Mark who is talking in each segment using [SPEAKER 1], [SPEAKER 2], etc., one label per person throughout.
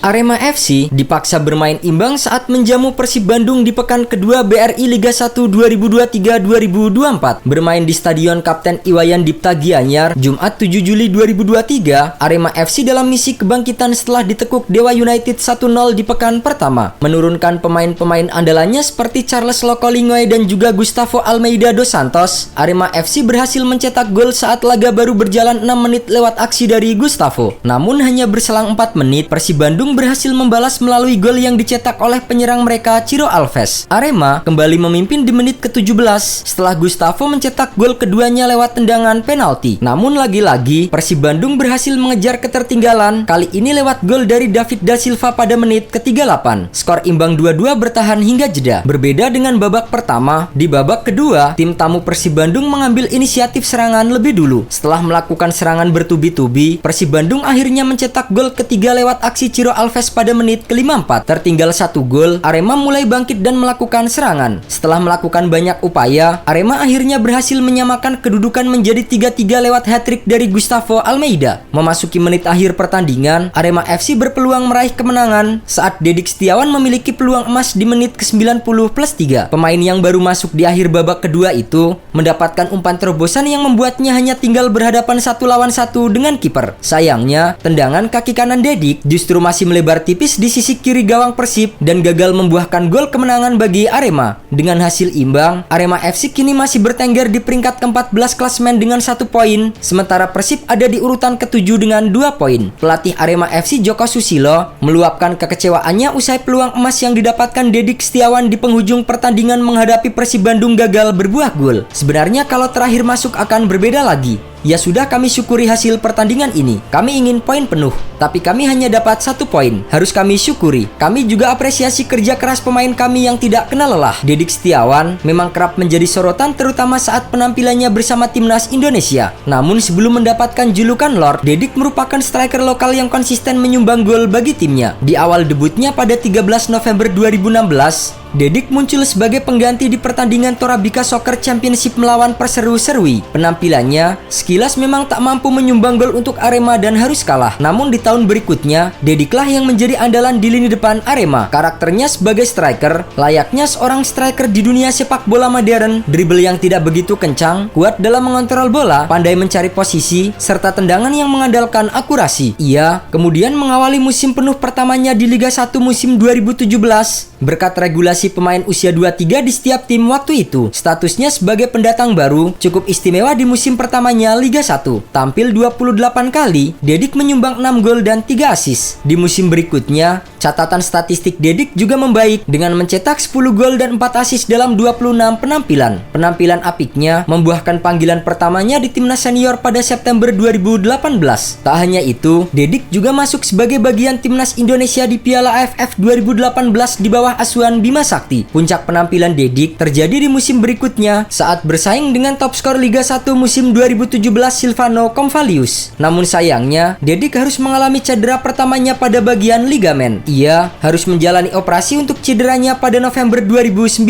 [SPEAKER 1] Arema FC dipaksa bermain imbang saat menjamu Persib Bandung di pekan kedua BRI Liga 1 2023-2024. Bermain di Stadion Kapten Iwayan Dipta Gianyar, Jumat 7 Juli 2023, Arema FC dalam misi kebangkitan setelah ditekuk Dewa United 1-0 di pekan pertama. Menurunkan pemain-pemain andalannya seperti Charles Lokolingoy dan juga Gustavo Almeida dos Santos, Arema FC berhasil mencetak gol saat laga baru berjalan 6 menit lewat aksi dari Gustavo. Namun hanya berselang 4 menit, Persib Bandung berhasil membalas melalui gol yang dicetak oleh penyerang mereka Ciro Alves. Arema kembali memimpin di menit ke-17 setelah Gustavo mencetak gol keduanya lewat tendangan penalti. Namun lagi-lagi Persib Bandung berhasil mengejar ketertinggalan, kali ini lewat gol dari David da Silva pada menit ke-38. Skor imbang 2-2 bertahan hingga jeda. Berbeda dengan babak pertama, di babak kedua tim tamu Persib Bandung mengambil inisiatif serangan lebih dulu. Setelah melakukan serangan bertubi-tubi, Persib Bandung akhirnya mencetak gol ketiga lewat aksi Ciro Alves pada menit ke-54. Tertinggal 1 gol, Arema mulai bangkit dan melakukan serangan. Setelah melakukan banyak upaya, Arema akhirnya berhasil menyamakan kedudukan menjadi 3-3 lewat hat-trick dari Gustavo Almeida. Memasuki menit akhir pertandingan, Arema FC berpeluang meraih kemenangan saat Dedik Setiawan memiliki peluang emas di menit ke-90+3. Pemain yang baru masuk di akhir babak kedua itu mendapatkan umpan terobosan yang membuatnya hanya tinggal berhadapan 1 lawan 1 dengan kiper. Sayangnya, tendangan kaki kanan Dedik justru masih melebar tipis di sisi kiri gawang Persib dan gagal membuahkan gol kemenangan bagi Arema. Dengan hasil imbang, Arema FC kini masih bertengger di peringkat ke-14 klasemen dengan 1 poin, sementara Persib ada di urutan ke-7 dengan 2 poin. Pelatih Arema FC Joko Susilo meluapkan kekecewaannya usai peluang emas yang didapatkan Dedik Setiawan di penghujung pertandingan menghadapi Persib Bandung gagal berbuah gol. Sebenarnya kalau terakhir masuk akan berbeda lagi. Ya sudah, kami syukuri hasil pertandingan ini. Kami ingin poin penuh, tapi kami hanya dapat 1 poin. Harus kami syukuri. Kami juga apresiasi kerja keras pemain kami yang tidak kenal lelah. Dedik Setiawan memang kerap menjadi sorotan terutama saat penampilannya bersama timnas Indonesia. Namun sebelum mendapatkan julukan Lord, Dedik merupakan striker lokal yang konsisten menyumbang gol bagi timnya. Di awal debutnya pada 13 November 2016, Dedik muncul sebagai pengganti di pertandingan Torabika Soccer Championship melawan Perseru Serui. Penampilannya sekilas memang tak mampu menyumbang gol untuk Arema dan harus kalah. Namun di tahun berikutnya, Dediklah yang menjadi andalan di lini depan Arema. Karakternya sebagai striker, layaknya seorang striker di dunia sepak bola modern. Dribble yang tidak begitu kencang, kuat dalam mengontrol bola, pandai mencari posisi, serta tendangan yang mengandalkan akurasi. Ia kemudian mengawali musim penuh pertamanya di Liga 1 musim 2017. Berkat regulasi pemain usia 23 di setiap tim waktu itu, statusnya sebagai pendatang baru cukup istimewa di musim pertamanya Liga 1. Tampil 28 kali, Dedik menyumbang 6 gol dan 3 assist. Di musim berikutnya, catatan statistik Dedik juga membaik dengan mencetak 10 gol dan 4 assist dalam 26 penampilan. Penampilan apiknya membuahkan panggilan pertamanya di timnas senior pada September 2018. Tak hanya itu, Dedik juga masuk sebagai bagian timnas Indonesia di Piala AFF 2018 di bawah asuhan Bima Sakti. Puncak penampilan Dedik terjadi di musim berikutnya saat bersaing dengan top skor Liga 1 musim 2017 Silvano Convalius. Namun sayangnya, Dedik harus mengalami cedera pertamanya pada bagian ligamen. Ia harus menjalani operasi untuk cederanya pada November 2019.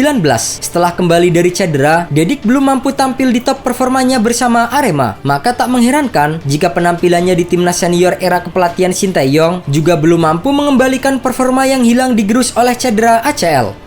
[SPEAKER 1] Setelah kembali dari cedera, Dedik belum mampu tampil di top performanya bersama Arema. Maka tak mengherankan jika penampilannya di timnas senior era kepelatihan Sinteyong juga belum mampu mengembalikan performa yang hilang digerus oleh cedera ACL.